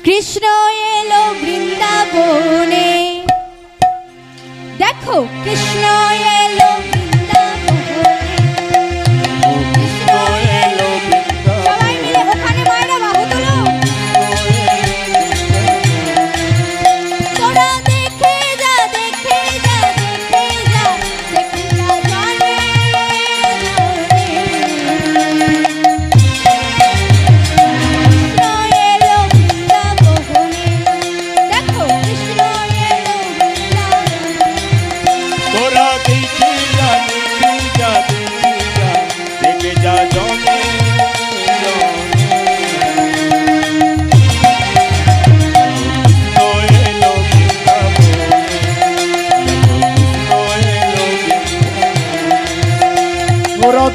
কৃষ্ণ এলো বৃন্দাবনে, দেখো কৃষ্ণ এলো বৃন্দাবনে, কৃষ্ণ এলো বৃন্দাবনে। সবাই মিলে ওখানে মায়েরা বাহু তোলো। তোরা দেখে যা, দেখে যা, দেখে যা, দেখে যা জানে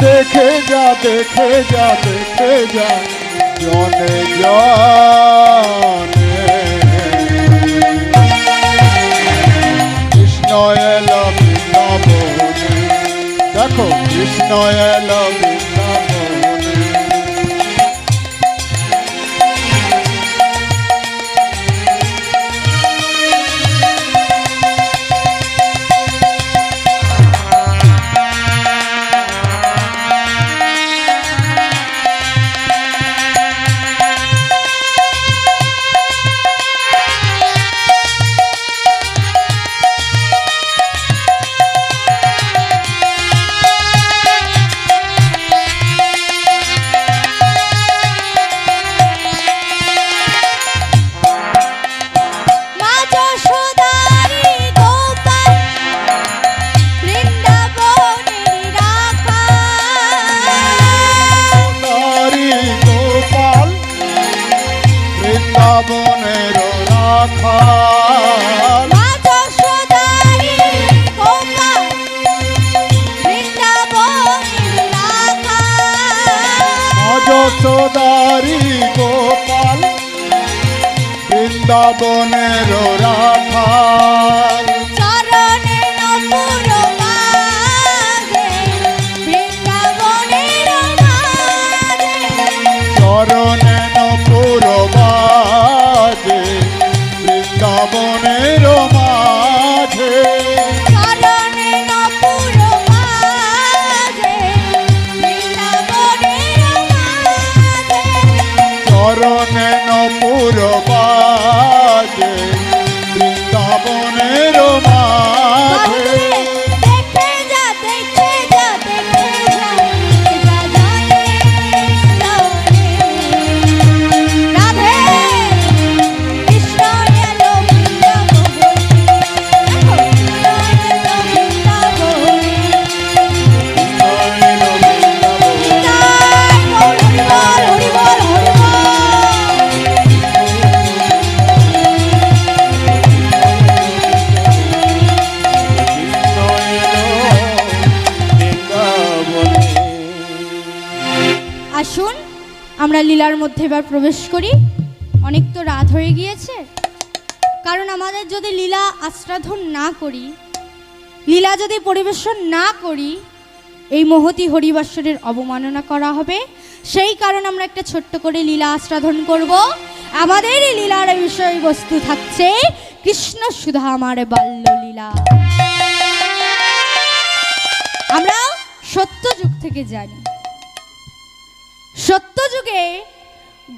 দেখে যা, দেখে যা, দেখে যা জনে জনে কৃষ্ণ এলো বৃন্দাবনে, দেখো কৃষ্ণ এলো বৃন্দাবনে। বৃন্দাবনের রাখাল মা যশোদারি গোপাল, বৃন্দাবনের রাখাল, মা যশোদারি গোপাল বৃন্দাবনের রাখাল। চরণে নপুর বাজে, বৃন্দাবনের মাঝে, চরণে নপুর বাজে বৃন্দাবনের মাঝে, চরণে নপুর বাজে, বৃন্দাবনের মাঝে, চরণে নপুর বাজে বৃন্দাবনের মাঝে। দেখে যা, দেখে যা, দেখে যা, দেখে যা জানে রাধে কৃষ্ণ এলো বৃন্দাবনে, দেখো কৃষ্ণ এলো বৃন্দাবনে, নিতাই গৌর হরি বল, হরি বল, হরি বল। আসুন আমরা লীলার মধ্যে এবার প্রবেশ করি। অনেক তো রাত হয়ে গিয়েছে, কারণ আমাদের যদি লীলা আস্বাদন না করি, লীলা যদি পরিবেশন না করি, এই মহতী হরিবাসরের অবমাননা করা হবে। সেই কারণে আমরা একটা ছোট্ট করে লীলা আস্বাদন করব। আমাদের এই লীলার বিষয়বস্তু থাকছে কৃষ্ণ সুধা আমার বাল্য লীলা। আমরা সত্যযুগ থেকে জানি, সত্যযুগে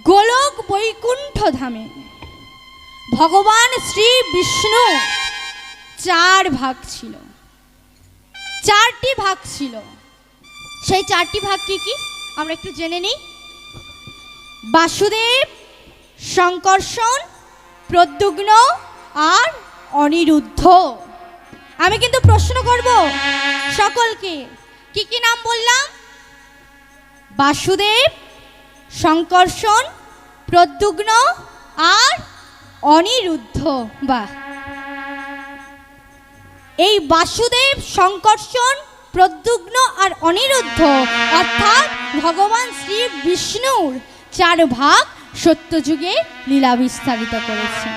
গোলক বৈকুণ্ঠ ধামে ভগবান শ্রী বিষ্ণু চার ভাগ ছিল, চারটি ভাগ ছিল। সেই চারটি ভাগ কি কি আমরা একটু জেনে নিই। বাসুদেব, শঙ্কর্ষণ, প্রদ্যুগ্ন আর অনিরুদ্ধ। আমি কিন্তু প্রশ্ন করব সকলকে, কি কি নাম বললাম? বাসুদেব, শঙ্কর্ষণ, প্রদ্যুগ্ন আর অনিরুদ্ধ। বাহ! এই বাসুদেব, শঙ্কর্ষণ, প্রদ্যুগ্ন আর অনিরুদ্ধ অর্থাৎ ভগবান শ্রী বিষ্ণুর চার ভাগ সত্যযুগে লীলা বিস্তারিত করেছেন।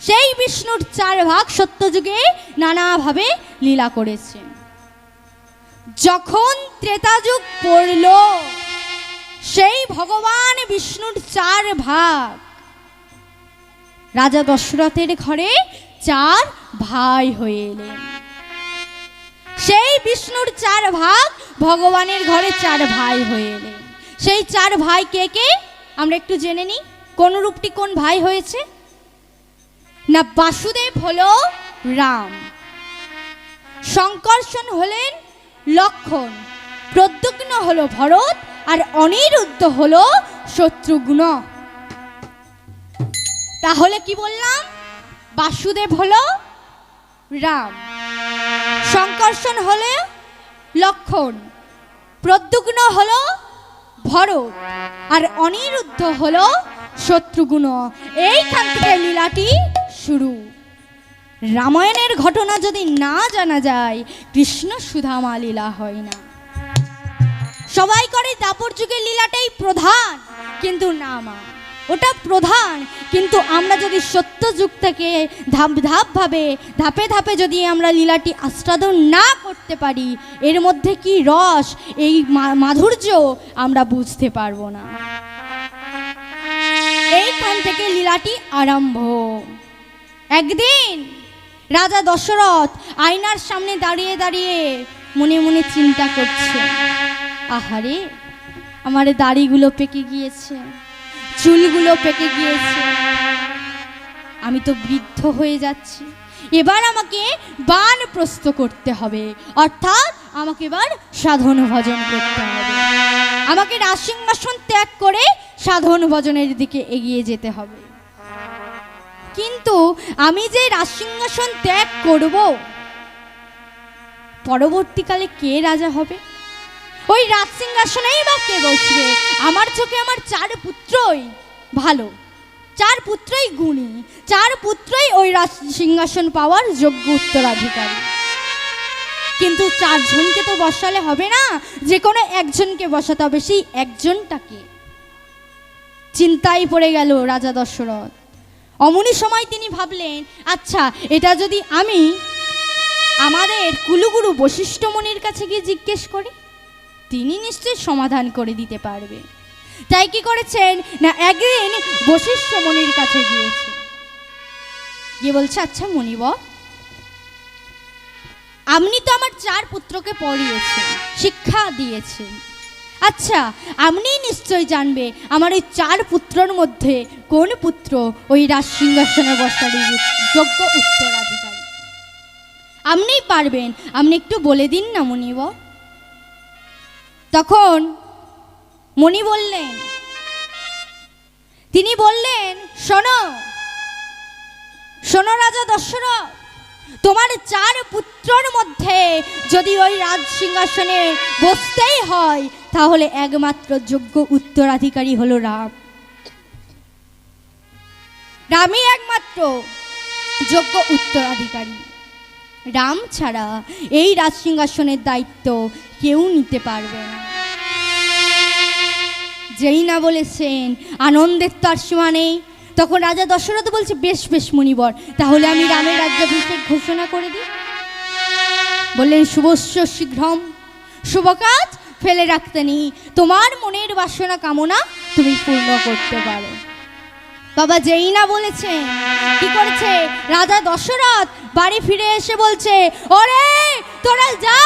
সেই বিষ্ণুর চার ভাগ সত্যযুগে নানাভাবে লীলা করেছেন। যখন ত্রেতা যুগ পড়ল, সেই ভগবান বিষ্ণুর 4 ভাগ, রাজা দশরথের ঘরে 4 ভাই হয়ে এলেন। সেই বিষ্ণুর 4 ভাগ ভগবানের ঘরে 4 ভাই হয়ে এলেন। সেই 4 ভাই কে কে আমরা একটু জেনে নিই। কোন রূপটি কোন ভাই হয়েছে না? বাসুদেব হলো রাম, শঙ্কর্ষণ হলেন লক্ষণ, প্রদ্যুম্ন হলো ভরত, আর অনিরুদ্ধ হলো শত্রুঘ্ন। তাহলে কি বললাম? বাসুদেব হলো রাম, শঙ্কর্ষণ হলো লক্ষণ, প্রদ্যুম্ন হলো ভরত, আর অনিরুদ্ধ হলো শত্রুঘ্ন। এইখান থেকে লীলাটি শুরু। রামায়ণের ঘটনা যদি না জানা যায়, কৃষ্ণ সুধামা লীলা হয় না। সবাই করে দাপর যুগের লীলাটাই প্রধান, কিন্তু না মা, ওটা প্রধান, কিন্তু আমরা যদি সত্য যুগ থেকে ধাপে ধাপে যদি আমরা লীলাটি আস্বাদন না করতে পারি, এর মধ্যে কি রস, এই মাধুর্য আমরা বুঝতে পারবো না। এইখান থেকে লীলাটি আরম্ভ। একদিন রাজা দশরথ আয়নার সামনে দাঁড়িয়ে দাঁড়িয়ে মনে মনে চিন্তা করছে, আহারে আমার দাড়িগুলো পেকে গিয়েছে, চুলগুলো পেকে গিয়েছে, আমি তো বৃদ্ধ হয়ে যাচ্ছি, এবার আমাকে বানপ্রস্থ করতে হবে, অর্থাৎ আমাকে এবার সাধন ভজন করতে হবে, আমাকে রাজসিংহাসন ত্যাগ করে সাধন ভজনের দিকে এগিয়ে যেতে হবে। কিন্তু আমি যে রাজসিংহাসন ত্যাগ করব, পরবর্তীকালে কে রাজা হবে? ওই রাজসিংহাসনেই বা কে বসবে? আমার চোখে আমার 4 পুত্রই ভালো, 4 পুত্রই গুণী, 4 পুত্রই ওই রাজসিংহাসন পাওয়ার যোগ্য উত্তরাধিকারী। কিন্তু 4 জনকে তো বসালে হবে না, যে কোনো একজনকে বসাতে হবে। সেই একজনটাকে চিন্তায় পড়ে গেল রাজা দশরথ। অমনি সময় তিনি ভাবলেন, আচ্ছা এটা যদি আমি আমাদের কুলগুরু বশিষ্ঠ মুনির কাছে গিয়ে জিজ্ঞেস করি, তিনি নিশ্চয়ই সমাধান করে দিতে পারবে। তাই কি করেছেন না, একদিন বশিষ্ঠ মুনির কাছে গিয়েছে, গিয়ে বলছে, আচ্ছা মুনিবর, আপনি তো আমার 4 পুত্রকে পড়িয়েছেন, শিক্ষা দিয়েছেন, আচ্ছা আপনি নিশ্চয় জানবে আমার ওই 4 পুত্রের মধ্যে কোন পুত্র ওই রাজসিংহাসনে বসার যোগ্য উত্তরাধিকারী। আপনিই পারবেন, আপনি একটু বলে দিন না মুনিবর। তখন মুনি বললেন, তিনি বললেন, শোনো শোনো রাজা দশরথ, তোমার 4 পুত্রের মধ্যে যদি ওই রাজ সিংহাসনে বসতেই হয়, তাহলে একমাত্র যোগ্য উত্তরাধিকারী হলো রাম। রামই একমাত্র যোগ্য উত্তরাধিকারী। রাম ছাড়া এই রাজ সিংহাসনের দায়িত্ব কেউ নিতে পারবে না। যেই না বলেছেন, আনন্দের তো আর সীমা নেই। তখন রাজা দশরথ বলছে, বেশ বেশ মুনিবর, তাহলে আমি রামের রাজ্যাভিষেক ঘোষণা করে দিই। বললেন, শুভস্য শীঘ্রম, শুভ কাজ ফেলে রাখতে নেই, তোমার মনের বাসনা কামনা তুমি পূর্ণ করতে পারো। বাবা যেই না বলেছে, কি করেছে রাজা দশরথ? বাড়ি ফিরে এসে বলছে, ওরে তোরা যা,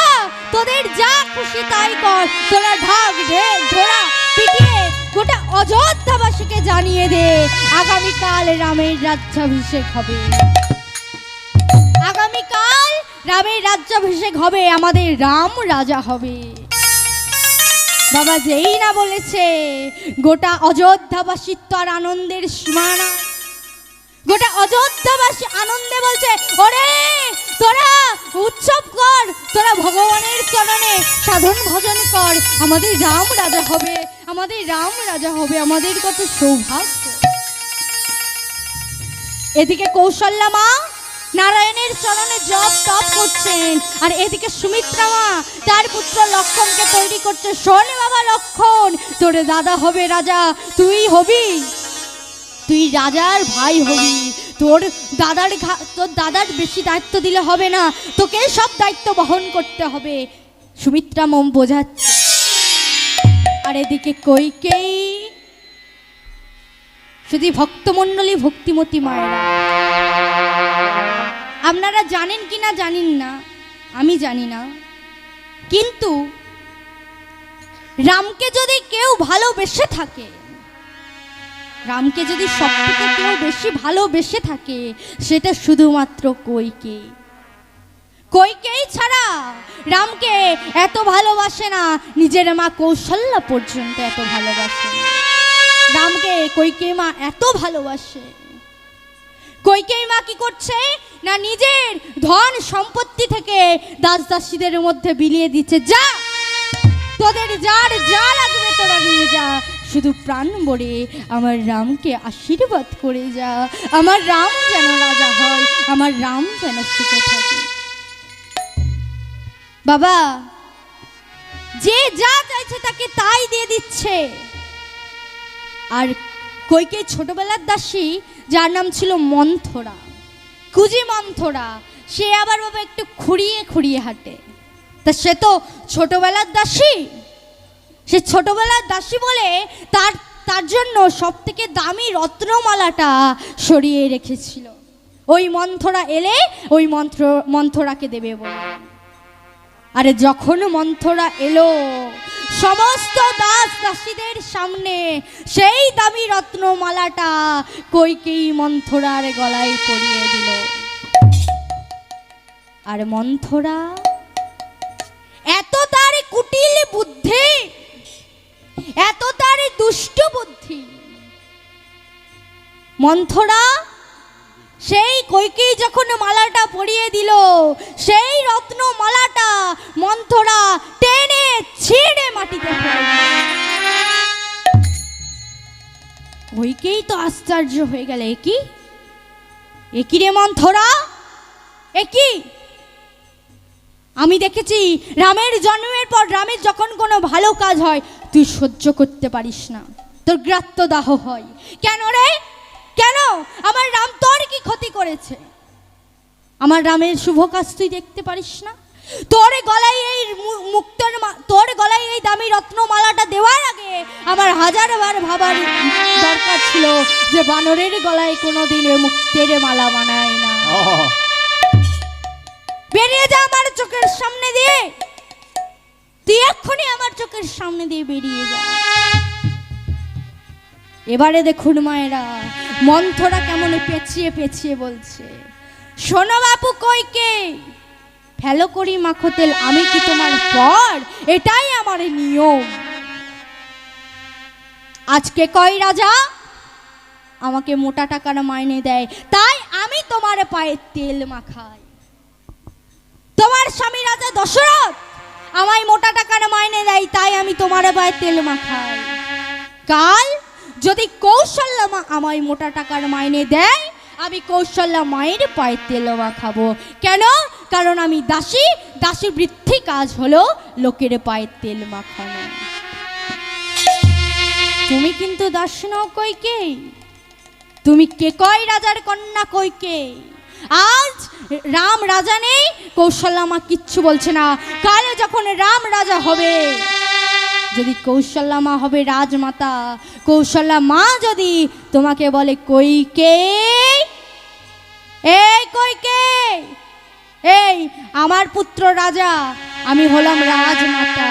তোদের যা খুশি তাই কর, তোরা ঢাক ঢে ঘোড়া পিটিয়ে গোটা অযোধ্যাবাসীকে জানিয়ে দে, আগামীকাল রামের রাজ্যাভিষেক হবে, আগামীকাল রামের রাজ্যাভিষেক হবে, আমাদের রাম রাজা হবে। বাবা যেই না বলেছে, গোটা অযোধ্যাবাসীর তো আর আনন্দের সীমা নাই। গোটা অযোধ্যাবাসী আনন্দে বলছে, ওরে তোরা উৎসব কর, তোরা ভগবানের চরণে সাধন ভজন কর, আমাদের রাম রাজা হবে, আমাদের রাম রাজা হবে, আমাদের কত সৌভাগ্য। এদিকে কৌশল্যা মা নারায়ণের চরণে জপ তপ করছেন, আর এদিকে সুমিত্রা মা তার পুত্র লক্ষণকে তৈরি করছে। শোন বাবা লক্ষণ, তোর দাদা হবে রাজা, তুই হবি, তুই রাজার ভাই হবি, তোর দাদার বেশি দায়িত্ব দিলে হবে না, তোকে সব দায়িত্ব বহন করতে হবে। সুমিত্রা মম বোঝাচ্ছে। আর এদিকে কইকেই, শুধু ভক্তমণ্ডলী ভক্তিমতী মায়েরা। আপনারা জানেন কি না জানেন না, আমি জানি না, কিন্তু রামকে যদি কেউ ভালোবেসে থাকে, রামকে যদি সবথেকে কেউ বেশি ভালোবেসে থাকে, সেটা শুধুমাত্র কইকেই। কইকেই ছাড়া রামকে এত ভালোবাসে না, নিজের মা কৌশল্যা পর্যন্ত এত ভালোবাসে না। রামকে কইকেই মা এত ভালোবাসে। কইকেই মা কি করছে না, নিজের ধন সম্পত্তি থেকে দাস দাসীদের মধ্যে বিলিয়ে দিচ্ছে, যা তোদের যার যা লাগবে তোরা নিয়ে যা, শুধু প্রাণ ভরে আমার রামকে আশীর্বাদ করে যা, আমার রাম যেন রাজা হয়, আমার রাম যেন সুখে থাকে। বাবা যে যা চাইছে তাকে তাই দিয়ে দিচ্ছে। আর কইকেই ছোটবেলার দাসী, যার নাম ছিল মন্থরা, কুজি মন্থরা, সে আবার বাবা একটু খুঁড়িয়ে খুঁড়িয়ে হাঁটে। তা সে তো ছোটবেলার দাসী, সে ছোটবেলার দাসী বলে তার জন্য সব থেকে দামি রত্নমালাটা সরিয়ে রেখেছিল, ওই মন্থরা এলে ওই মন্থরাকে দেবে বলে। আরে যখন মন্থরা এলো, সমস্ত দাস দাসীদের সামনে সেই দামি রত্নমালাটা কইকেই মন্থরার গলায় পরিয়ে দিল। আর মন্থরা এত তার কুটিল বুদ্ধি, এত তার দুষ্ট বুদ্ধি, মন্থরা সেই কইকেই যখন মালাটা পরিয়ে দিল, সেই রত্ন মালাটা মন্থরা টেনে ছিঁড়ে মাটিতে ফেলে দিল। কইকেই তো আশ্চর্য হয়ে গেল, একই রে মন্থরা, একই আমি দেখেছি রামের জন্মের পর রামের যখন কোনো ভালো কাজ হয় তুই সহ্য করতে পারিস না, তোর গ্রাত্য দাহ হয়। কেন রে, কেন? আমার রাম তোর কি ক্ষতি করেছে? আমার রামের শুভ কাজ তুই দেখতে পারিস না? তোর গলায় এই তোর গলায় এই দামি রত্নমালাটা দেওয়ার আগে আমার হাজারবার ভাবার দরকার ছিল যে বানরের গলায় কোনোদিন মুক্তের মালা বানায় না। বেরিয়ে যা আমার চোখের সামনে দিয়ে, তুই এক্ষুনি আমার চোখের সামনে দিয়ে বেরিয়ে যা। এবারে দেখুন মায়েরা, মন্থরা কেমন পেঁচিয়ে পেঁচিয়ে বলছে, শোনো বাপু কইকেই, ফেলো করি মাখো তেল, আমি কি তোমার পর? এটাই আমার নিয়ম। আজকে কয় রাজা আমাকে মোটা টাকার মাইনে দেয়, তাই আমি তোমার পায়ে তেল মাখাই। তোমার স্বামী রাজা দশরথ আমায় মোটা টাকার মাইনে দেয়, তাই আমি তোমার পায়ে তেল মাখাই। কাল যদি কৌশল্যা মা আমায় মোটা টাকার মাইনে দেয়, আমি কৌশল্যা মায়ের পায়ে তেল মাখাবো। কেন? কারণ আমি দাসী, দাসী বৃত্তি কাজ হলো লোকের পায়ে তেল মাখানো। তুমি কিন্তু দাস নও কইকেই, তুমি কে কয় রাজার কন্যা কইকেই। আজ রাম রাজা নেই, কৌশল্যা মা কিচ্ছু বলছে না। কালে যখন রাম রাজা হবে, যদি কৌশল্যা মা হবে রাজমাতা, কৌশল্যা মা যদি তোমাকে বলে কইকেই, এই কইকেই, এই আমার পুত্র রাজা, আমি হলাম রাজমাতা,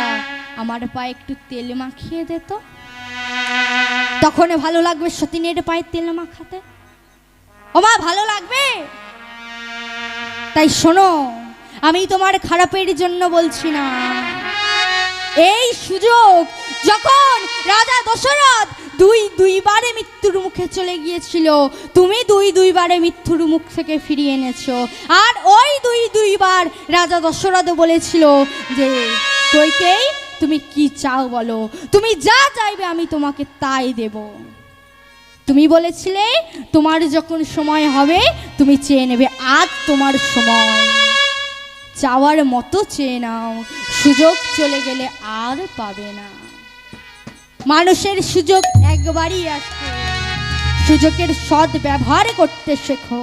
আমার পায়ে একটু তেল মাখিয়ে দে তো, তখন ভালো লাগবে সতীনের পায়ে তেল মাখাতে? ও মা, ভালো লাগবে? তাই শোনো, আমি তোমার খারাপের জন্য বলছি না। এই সুযোগ যখন রাজা দশরথ দুইবারে মৃত্যুর মুখে চলে গিয়েছিল, তুমি দুইবারে মৃত্যুর মুখ থেকে ফিরিয়ে এনেছো। আর ওই দুইবার রাজা দশরথ বলেছিল যে কইকেই তুমি কি চাও বলো, তুমি যা চাইবে আমি তোমাকে তাই দেব। তুমি বলেছিলে তোমার যখন সময় হবে তুমি চেয়ে নেবে, আজ তোমার সময়, চাওয়ার মতো চেয়ে নাও, সুযোগ চলে গেলে আর পাবে না। মানুষের সুযোগ একবারই আসে, সুযোগের সৎ ব্যবহার করতে শেখো।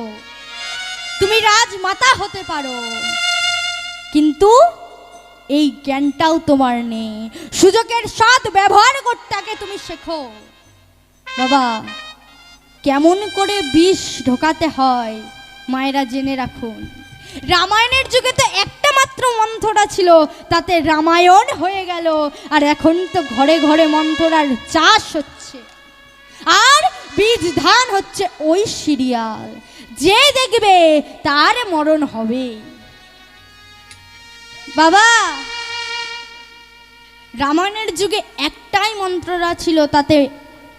তুমি রাজমাতা হতে পারো, কিন্তু এই জ্ঞানটাও তোমার নেই। সুযোগের সৎ ব্যবহার করতে আগে তুমি শেখো। বাবা, কেমন করে বিষ ঢোকাতে হয় মায়েরা জেনে রাখুন। রামায়ণের যুগে তো একটা মাত্র মন্থরা ছিল, তাতে রামায়ণ হয়ে গেল। আর এখন তো ঘরে ঘরে মন্থরার চাষ হচ্ছে, আর বীজ ধান হচ্ছে ওই সিরিয়াল। যে দেখবে তার মরণ হবে। বাবা, রামায়ণের যুগে একটাই মন্ত্ররা ছিল, তাতে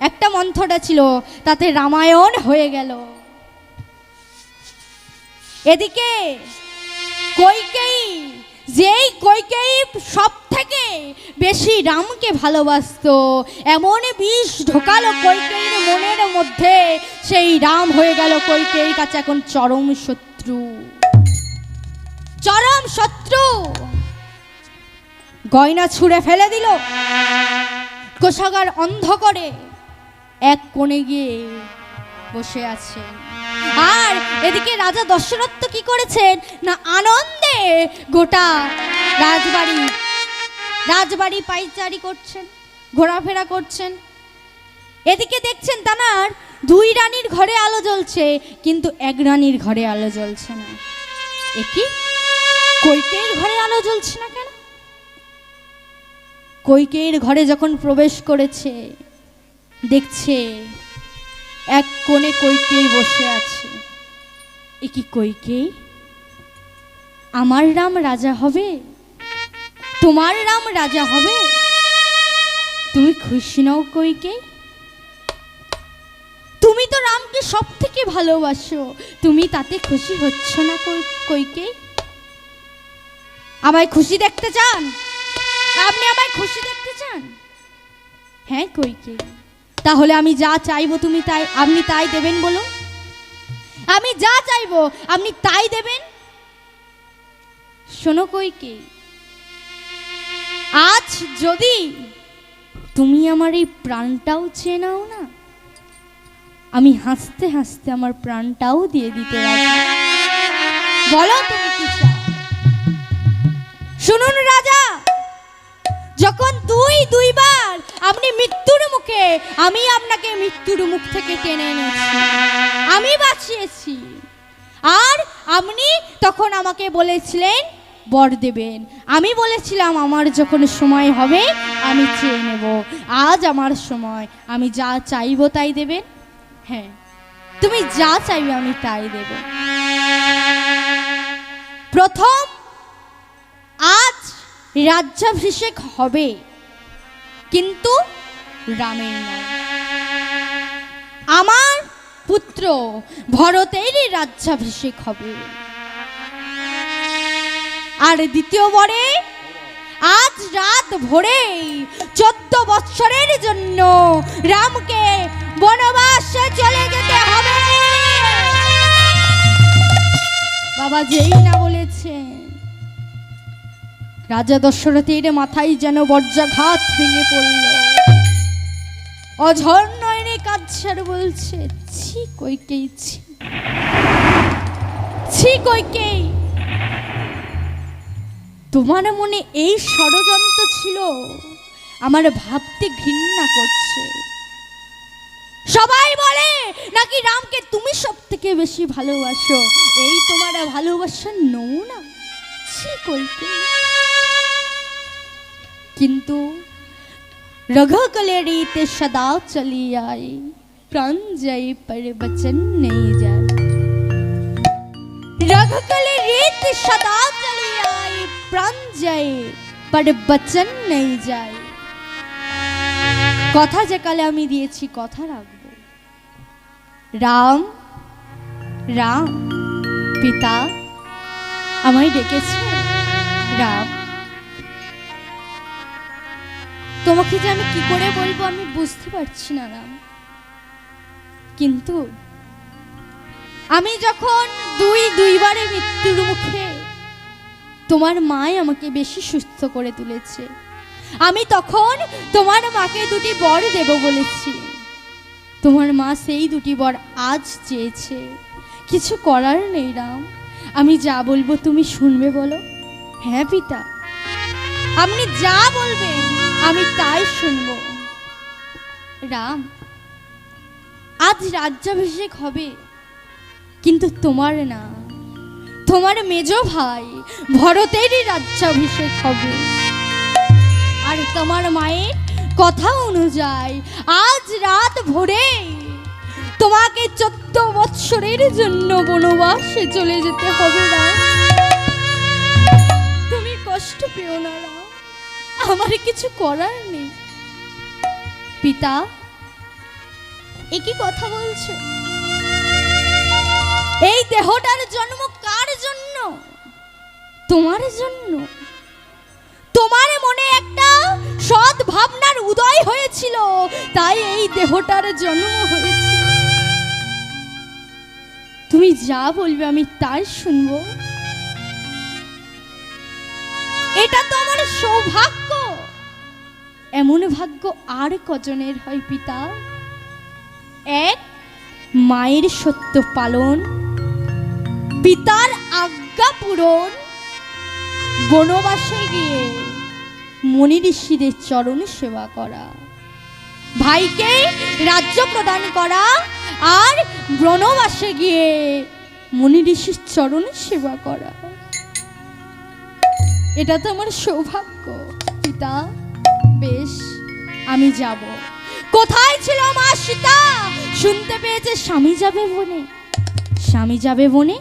একটা মন্ত্রটা ছিল, তাতে রামায়ণ হয়ে গেল। এদিকে কইকেয়ী, যেই কইকেয়ী সব থেকে বেশি রামকে ভালোবাসতো, এমন বিষ ঢোকালো কইকেয়ীর মনের মধ্যে, সেই রাম হয়ে গেল কইকেয়ীর কাছে এখন চরম শত্রু। চরম শত্রু। গয়না ছুঁড়ে ফেলে দিল, কোষাগার অন্ধ করে এক কোণে গিয়ে বসে আছে। আর এদিকে রাজা দশরথ তো কি করেছেন না, আনন্দে গোটা রাজবাড়ি পাইচারি করছেন, ঘোরাফেরা করছেন। এদিকে দেখছেন তানার দুই রানীর ঘরে আলো জ্বলছে, কিন্তু এক রানীর ঘরে আলো জ্বলছে না। একই কইকেয়ীর ঘরে আলো জ্বলছে না কেন? কইকেয়ীর ঘরে যখন প্রবেশ করেছে, দেখছে এক কোণে কইকেয়ী বসে আছে। এ কি কইকেয়ী? আমার রাম রাজা হবে? তোমার রাম রাজা হবে? তুমি খুশি নও কইকেয়ী? তুমি তো রামকে সব থেকে ভালোবাসো, তুমি তাতে খুশি হচ্ছ না কইকেয়ী? আমায় খুশি দেখতে চান? আপনি আমায় খুশি দেখতে চান? হ্যাঁ কইকেয়ী, তাহলে আমি যা চাইবো তুমি তাই, আপনি তাই দেবেন? বলুন, আমি যা চাইবো আপনি তাই দেবেন? শোনো কইকেয়ী, আজ যদি তুমি আমার এই প্রাণটাও চেয়ে নাও না, আমি হাসতে হাসতে আমার প্রাণটাও দিয়ে দিতে রাজি। বলো তুমি কি চাও? শুনুন রাজা, যখন দুইবার আপনি মৃত্যুর মুখে, আমি আপনাকে মৃত্যুর মুখ থেকে টেনে এনেছি, আমি বাঁচিয়েছি। আর আপনি তখন আমাকে বলেছিলেন বর দেবেন, আমি বলেছিলাম আমার যখন সময় হবে আমি চেয়ে নেব। আজ আমার সময়, আমি যা চাইবো তাই দেবেন? হ্যাঁ, তুমি যা চাইবে আমি তাই দেব। প্রথম আজ রাজ্যাভিষেক হবে, কিন্তু রামের নয়, আমার পুত্র ভরতেরই রাজ্যাভিষেক হবে। আর দ্বিতীয়বারে আজ রাত ভোরে 14 বৎসরের জন্য রামকে বনবাসে চলে যেতে হবে। বাবা যেই না বলেছেন, রাজা দশরথের মাথায় যেন বজ্রাঘাত ভেঙে পড়ল। অঝর নয়নে কাঁদছে আর বলছে, ছি কইকেয়ী, ছি কইকেয়ী, তোমার মনে এই ষড়যন্ত্র ছিল? আমার ভাবতে ঘৃণা করছে। সবাই বলে নাকি রামকে তুমি সব থেকে বেশি ভালোবাসো, এই তোমার ভালোবাসার নমুনা। ছি কইকেয়ী। কিন্তু रघुकुले रीत सदा चली आई, प्राण जाए पर बचन नहीं जाए। रघुकुले रीत सदा चली आई, प्राण जाए पर बचन नहीं जाए। কথা যে কালে আমি দিয়েছি কথা রাখবো। রাম রাম পিতা আমায় ডেকেছে। রাম, তোমাকে যে আমি কি করে বলবো আমি বুঝতে পারছি না রাম। কিন্তু আমি যখন দুইবারে মৃত্যুর মুখে, তোমার মাই আমাকে বেশি সুস্থ করে তুলেছে, আমি তখন তোমার মাকে 2টি বর দেব বলেছি। তোমার মা সেই 2টি বর আজ চেয়েছে। কিছু করার নেই রাম, আমি যা বলবো তুমি শুনবে বলো? হ্যাঁ পিতা, আপনি যা বলবেন আমি তাই শুনব। রাম, আজ রাজ্যাভিষেক হবে, কিন্তু তোমার না, তোমার মেজ ভাই ভরতেরই রাজ্যাভিষেক হবে। আর তোমার মায়ের কথা অনুযায়ী আজ রাত ভোরে তোমাকে 14 বৎসরের জন্য বনবাসে চলে যেতে হবে। না, তুমি কষ্ট পেও না রাম, আমার কিছু করার নেই। পিতা, একই কথা বলছো? এই দেহটার জন্ম কার জন্য? তোমার জন্য। তোমার মনে একটা সৎ ভাবনার উদয় হয়েছিল, তাই এই দেহটার জন্ম হয়েছে। তুমি যা বলবে আমি তাই শুনবো। এটা তো আমার সৌভাগ্য। এমন ভাগ্য আর কজনের হয় পিতা? এক, মায়ের সত্য পালন, পিতার আজ্ঞা পূরণ, বনবাসে গিয়ে মুনি ঋষিদের চরণ সেবা করা, ভাইকে রাজ্য প্রদান করা, আর বনবাসে গিয়ে মুনি ঋষির চরণ সেবা করা। এটা তো আমার সৌভাগ্য পিতা। বেশ, আমি যাব। কোথায় ছিল মা সীতা? শুনতে পেয়েছে স্বামী যাবে বনে। স্বামী যাবে বনে,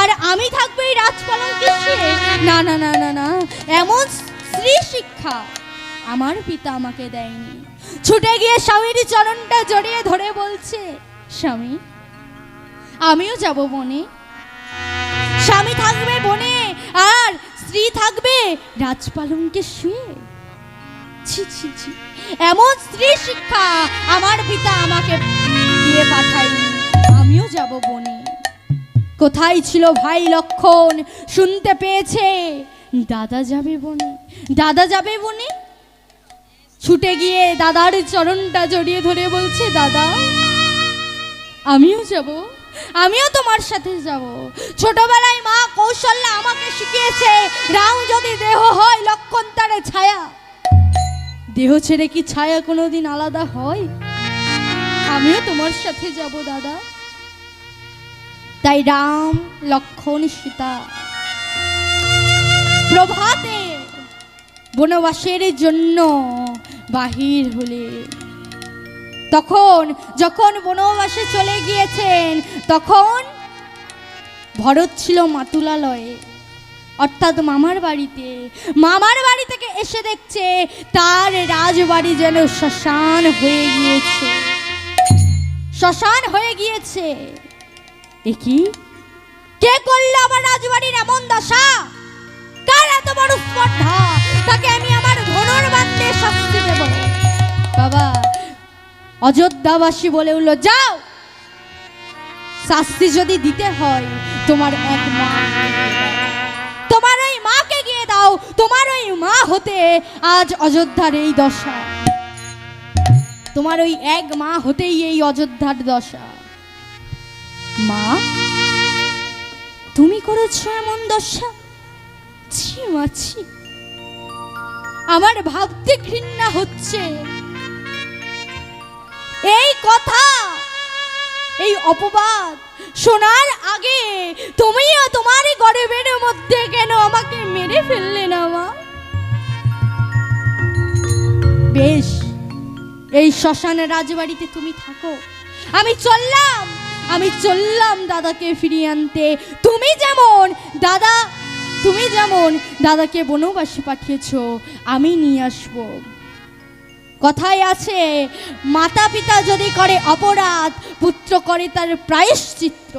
আর আমি থাকবো এই রাজপালঙ্কে শুয়ে? না না না না না, এমন স্ত্রী শিক্ষা আমার পিতা আমাকে দেয়নি। ছুটে গিয়ে স্বামীর চরণটা জড়িয়ে ধরে বলছে, স্বামী আমিও যাব বনে। স্বামী থাকবে বনে আর স্ত্রী থাকবে রাজপালঙ্কে শুয়ে। ছি ছি ছি, এমন স্ত্রী শিক্ষা আমার পিতা আমাকে দিয়ে পাঠায়নি। আমিও যাব বনে। কোথায় ছিল ভাই লক্ষণ? শুনতে পেয়েছে দাদা যাবে বনে। দাদা যাবে বনে, ছুটে গিয়ে দাদার চরণটা জড়িয়ে ধরে বলছে, দাদা আমিও যাব, আমিও তোমার সাথে যাব। ছোটবেলায় মা কৌশল্যা আমাকে শিখিয়েছে, রাম যদি দেহ হয় লক্ষণ তারে ছায়া। দেহ ছেড়ে কি ছায়া কোনোদিন আলাদা হয়? আমিও তোমার সাথে যাব দাদা। তাই রাম লক্ষণ সীতা প্রভাতে বনবাসের জন্য বাহির হলে, তখন যখন বনবাসে চলে গিয়েছেন তখন ভরত ছিল মাতুলালয়ে, অর্থাৎ মামার বাড়িতে। মামার বাড়ি থেকে এসে দেখছে তার রাজবাড়ি যেন শ্মশান হয়ে গিয়েছে। শ্মশান হয়ে গিয়েছে। একই কে করলো আমার রাজবাড়ির এমন দশা? কার এত বড় স্পর্ধা? তাকে আমি আমার ধনুর্বাণ দিয়ে শাস্তি দেব। বাবা, অযোধ্যাবাসী বলে উঠল, যাও, শাস্তি যদি দিতে হয় তোমার এক মা, তোমার ওই মাকে গিয়ে দাও। তোমার ওই মা হতে আজ অযোধ্যার এই দশা। তোমার ওই এক মা হতেই এই অযোধ্যার দশা। মা, তুমি করেছো এমন দশা? ছি মা, ছি, আমার ভাবতে ঘৃণা হচ্ছে। এই কথা, এই অপবাদ শোনার আগে তুমিও তোমারই গর্বের মধ্যে কেন আমাকে মেরে ফেললে না মা? বেশ, এই শ্মশানের রাজবাড়িতে তুমি থাকো, আমি চললাম দাদাকে ফিরিয়ে আনতে। তুমি যেমন দাদাকে বনবাসে পাঠিয়েছো, আমি নিয়ে আসবো। কথায় আছে, মাতা পিতা যদি করে অপরাধ, পুত্র করে তার প্রায়শ্চিত্ত।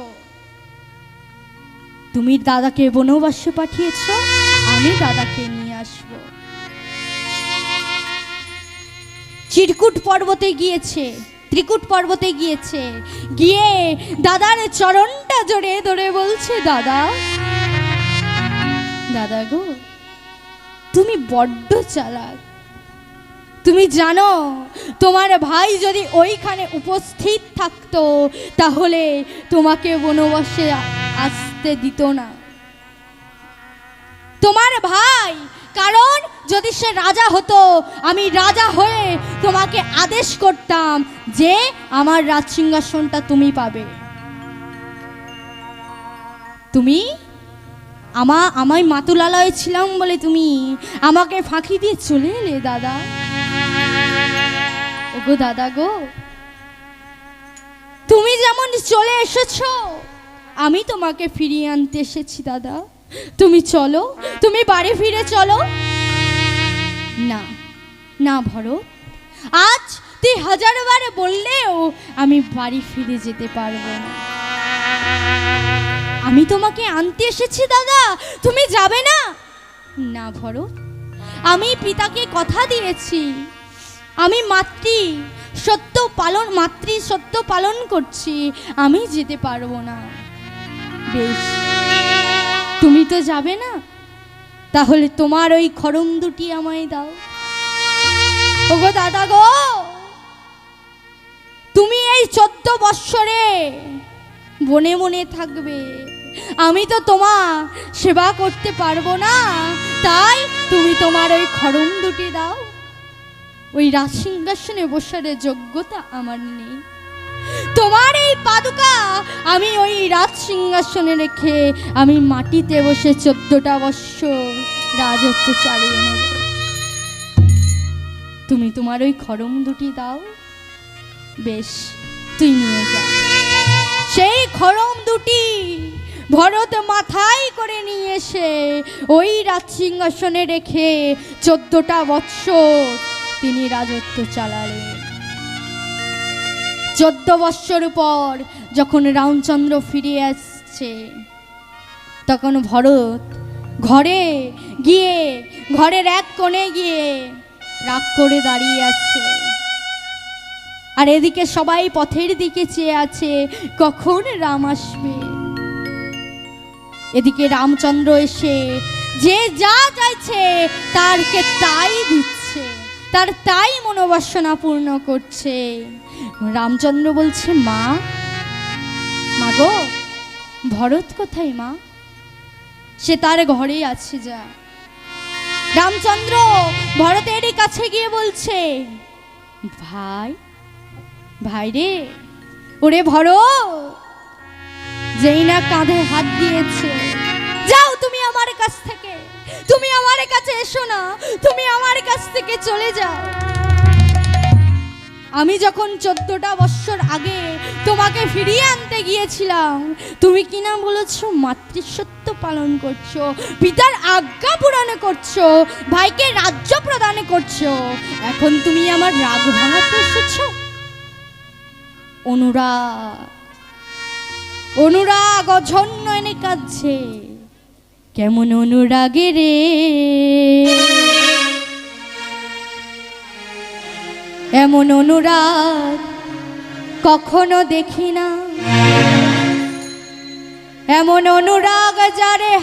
তুমি দাদাকে বনবাসে পাঠিয়েছো, আমি দাদাকে নিয়ে আসব। চিরকুট পর্বতে গিয়েছে, ত্রিকুট পর্বতে গিয়েছে, গিয়ে দাদার চরণটা জড়িয়ে ধরে বলছে, দাদা, দাদা গো, তুমি বড্ড চালাক। তুমি জানো তোমার ভাই যদি ওইখানে উপস্থিত থাকতো তাহলে তোমাকে বনবাসে আসতে দিত না। তোমার ভাই কারণ যদি সে রাজা হতো, আমি রাজা হয়ে তোমাকে আদেশ করতাম যে আমার রাজসিংহাসনটা তুমি পাবে। তুমি আমায় মাতুলালয়ে ছিলাম বলে তুমি আমাকে ফাঁকি দিয়ে চলে এলে দাদা। ওগো দাদা গো, তুমি যেমন চলে এসেছো, আমি তোমাকে ফিরিয়ে আনতে এসেছি দাদা। তুমি চলো, তুমি বাড়ি ফিরে চলো। না না ভরত, আজ তুই 1000 বার বললেও আমি বাড়ি ফিরে যেতে পারবো না। আমি তোমাকে আনতে এসেছি দাদা, তুমি যাবে না? না ভরত, আমি পিতাকে কথা দিয়েছি, আমি মাতৃ সত্য পালন করছি, আমি যেতে পারবো না। বেশ, তুমি তো যাবে না, তাহলে তোমার ওই খড়ম দুটি আমায় দাও। ওগো দাদা গো, তুমি এই 14 বৎসরে বনে বনে থাকবে, আমি তো তোমার সেবা করতে পারবো না, তাই তুমি তোমার ওই খড়ম দুটি দাও। ওই রাজসিংহাসনে বসার যোগ্যতা আমার নেই, তোমার এই পাদুকা আমি ওই রাজসিংহাসনে রেখে আমি মাটিতে বসে 14টা বৎসর রাজত্ব চালিয়ে নেব। তুমি তোমার ওই খড়ম দুটি দাও। বেশ, তুই নিয়ে যা। সেই খড়ম দুটি ভরত মাথায় করে নিয়ে এসে ওই রাজসিংহাসনে রেখে 14টা বৎসর তিনি রাজত্ব চালালেন। 14 বৎসর পর যখন রামচন্দ্র ফিরে আসছে, তখন ভরত ঘরের এক কোণে গিয়ে রাগ করে দাঁড়িয়ে আছে। আর এদিকে সবাই পথের দিকে চেয়ে আছে কখন রাম আসবে। এদিকে রামচন্দ্র এসে যে যা চাইছে তারকে তাই দিচ্ছে, তার তাই মনোবাসনা পূর্ণ করছে। রামচন্দ্র বলছে, মা গো, ভরত কোথায় মা? সে তার ঘরেই আছে। যা। রামচন্দ্র ভরতেরই কাছে গিয়ে বলছে, ভাই রে, ওরে ভরত, যেই না কাঁধে হাত দিয়েছে, যাও তুমি আমার কাছ থেকে, তুমি আমার কাছে এসো না, তুমি আমার কাছ থেকে চলে যাও। আমি যখন 14টা বৎসর আগে তোমাকে ফিরিয়ে আনতে গিয়েছিলাম, তুমি কিনা বলেছো মাতৃসত্য পালন করছো, পিতার আজ্ঞা পূরণ করছো, ভাইকে রাজ্য প্রদান করছো, এখন তুমি আমার রাগ ভাঙাতে এসেছো। অনুরাগ অঝন্য এনে কাঁদছে, কেমন অনুরাগে রে, এমন অনুরাগ কখনো দেখি না, এমন অনুরাগ যারে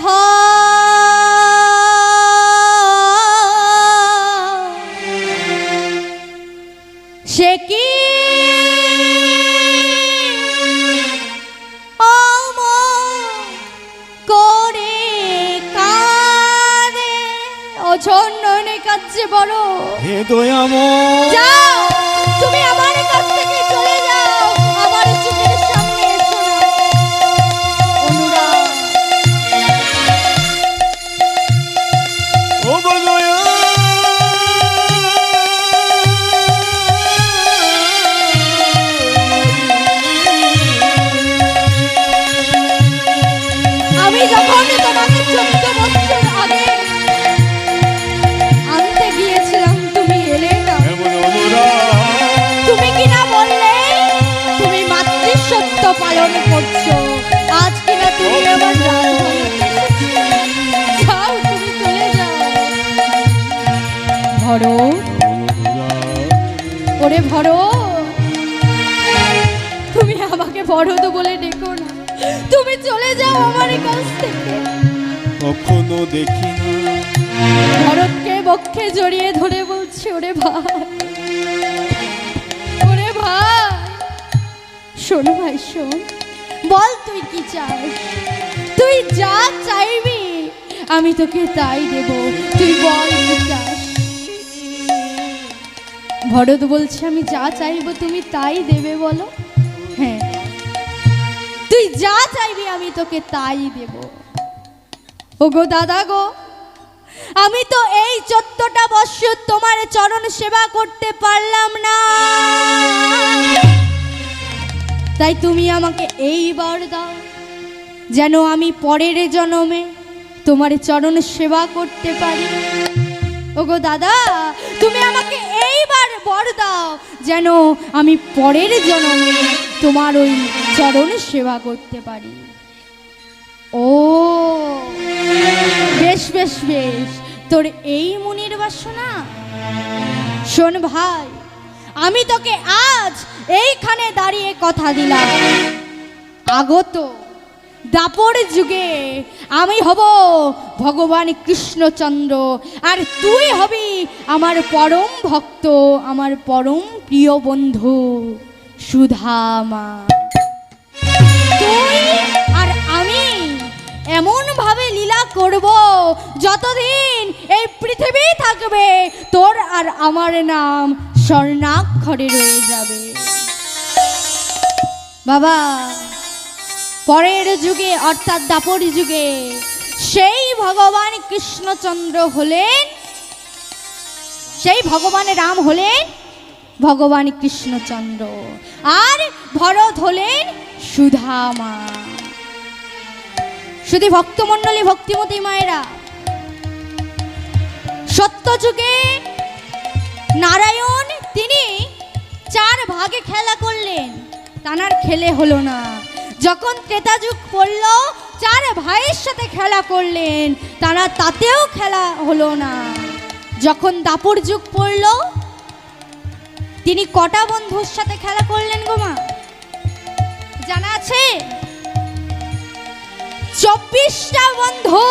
সে কি করে কাঁদে, অঝন্য এনে কাঁদছে বড়। হে দয়াময়, যাও তুমি আমার কাছ থেকে চলে যাও, আমার চোখের সামনে এসো না। অনুরাগ, ও গো দয়া, আমি যখন তোমাকে 14 বছর আগে আনতে গিয়েছিলাম, তুমি এলে না। এমন অনুরাগ, তুমি কিনা বললে তুমি মাতৃসত্য পালন করছো, আজ কিনা তুমি আমার রাগ ভাঙাতে এসেছো। যাও, তুমি চলে যাও। ভরত, ওরে ভরত, তুমি আমাকে ভরত বলে ডেকো না, তুমি চলে যাও আমার কাছ থেকে। কখনো দেখি না। ভরতকে বক্ষে জড়িয়ে ধরে বলছে, ওরে ভাই, শোন ভাই, শোন, বল তুই কি চাস, তুই যা চাইবি আমি তোকে তাই দেব, তুই বল কি চাস। ভরত বলছে আমি যা চাইবো তুমি তাই দেবে বলো। হ্যাঁ, তুই যা চাইবি আমি তোকে তাই দেব। ওগো দাদা গো, আমি তো এই 14টা বৎসর তোমার চরণ সেবা করতে পারলাম না, তাই তুমি আমাকে এই বর দাও যেন আমি পরের জন্মে তোমার চরণ সেবা করতে পারি। ওগো দাদা, তুমি আমাকে এইবার বর দাও যেন আমি পরের জন্মে তোমার ওই চরণ সেবা করতে পারি। ও বেশ বেশ বেশ, তোর এই মনের বাসনা। শোন ভাই, আমি তোকে আজ এইখানে দাঁড়িয়ে কথা দিলাম, আগত দাপর যুগে আমি হব ভগবান কৃষ্ণচন্দ্র, আর তুই হবি আমার পরম ভক্ত, আমার পরম প্রিয় বন্ধু সুধামা। তুই আর আমি এমন ভাবে লীলা করব যতদিন এই পৃথিবী থাকবে তোর আর আমার নাম স্বর্ণাক্ষরে রয়ে যাবে। বাবা, পরের যুগে অর্থাৎ দাপর যুগে সেই ভগবান কৃষ্ণচন্দ্র হলেন, সেই ভগবান রাম হলেন ভগবান কৃষ্ণচন্দ্র, আর ভরত হলেন সুধামা। শুধু ভক্তমণ্ডলী, ভক্তিমতী মায়েরা, সত্য যুগে নারায়ণ তিনি 4 ভাগে খেলা করলেন, তানার খেলে হলো না। যখন ত্রেতা যুগ পড়ল 4 ভাইয়ের সাথে খেলা করলেন, তারা তাতেও খেলা হলো না। যখন দাপর যুগ পড়ল তিনি কটা বন্ধুর সাথে খেলা করলেন গো মা, জানা আছে? 24টা বন্ধু।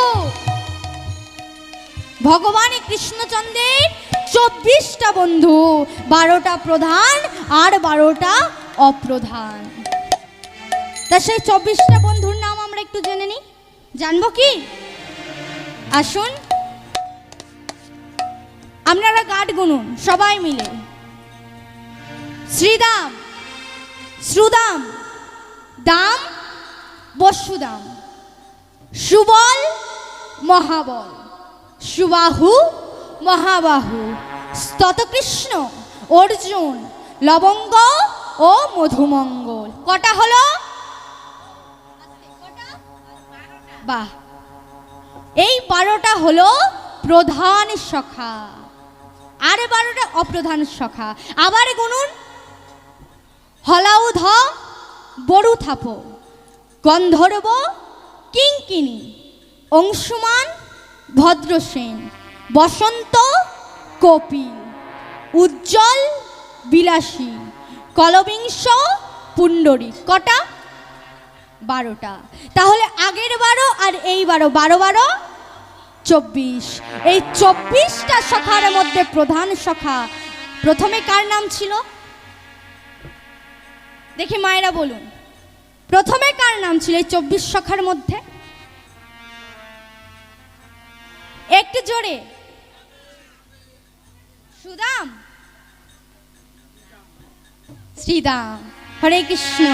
ভগবান কৃষ্ণচন্দ্রের 24টা বন্ধু, 12টা প্রধান আর 12টা অপ্রধান। তা সেই 24টা বন্ধুর নাম আমরা একটু জেনে নিই, জানবো কি? আসুন আপনারা গাঁট গুনুন সবাই মিলে। শ্রীদাম, শ্রুদাম, দাম, বসুদাম, সুবল, মহাবল, সুবাহু, মহাবাহু, স্ততকৃষ্ণ, অর্জুন, লবঙ্গ ও মধুমঙ্গল। কটা হলো? বাহ, এই 12টা হলো প্রধান সখা, আর 12টা অপ্রধান সখা। আবার গুনুন, হলাউধ, বরুথাপ, গন্ধর্ব, কিঙ্কিনী, অংশুমান, ভদ্রসেন, বসন্ত, কপিল, উজ্জ্বল, বিলাসী, কলবিংশ, পুণ্ডরীক। কটা? 12টা। তাহলে আগের 12 আর এই 12, 12 12 24। এই 24টা সখার মধ্যে প্রধান সখা প্রথমে কার নাম ছিল? দেখি মায়েরা বলুন, প্রথমে কার নাম ছিল এই 24 সখার মধ্যে? একটু জোরে। সুদাম, শ্রীদাম। হরে কৃষ্ণ,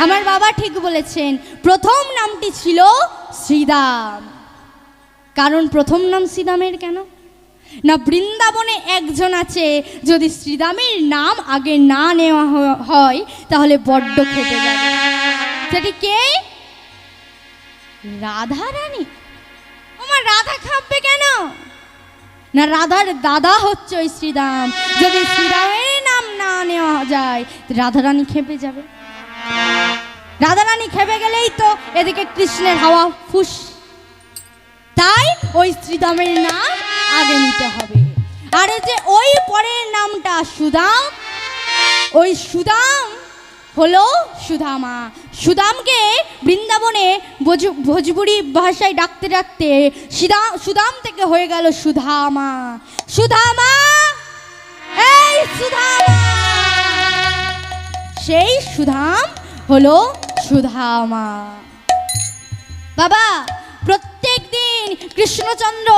আমার বাবা ঠিক বলেছেন, প্রথম নামটি ছিল শ্রীদাম। কারণ প্রথম নাম শ্রীদামের কেন না, বৃন্দাবনে একজন আছে, যদি শ্রীদামের নাম আগে না নেওয়া হয় তাহলে বড্ড খেপে যাবে। সেটি কে? রাধা রানী। আমার রাধা খাবে কেন না, রাধার দাদা হচ্ছে ওই শ্রীদাম। যদি শ্রীদামের নাম না নেওয়া যায় রাধা রানী খেপে যাবে। রাধা রানী খেপে গেলেই তো এদিকে কৃষ্ণের হাওয়া ফুস। তাই ওই শ্রীদামের নাম আগে নিতে হবে। আর যে ওই পরের নামটা সুদাম, ওই সুদাম হলো সুধামা। সুদামকে বৃন্দাবনে ভোজপুরি ভাষায় ডাকতে ডাকতে সুদাম থেকে হয়ে গেল সুধামা। সুধামা, এই সুধামা, সেই সুধাম হলো সুধামা। বাবা, প্রত্যেক দিন কৃষ্ণচন্দ্র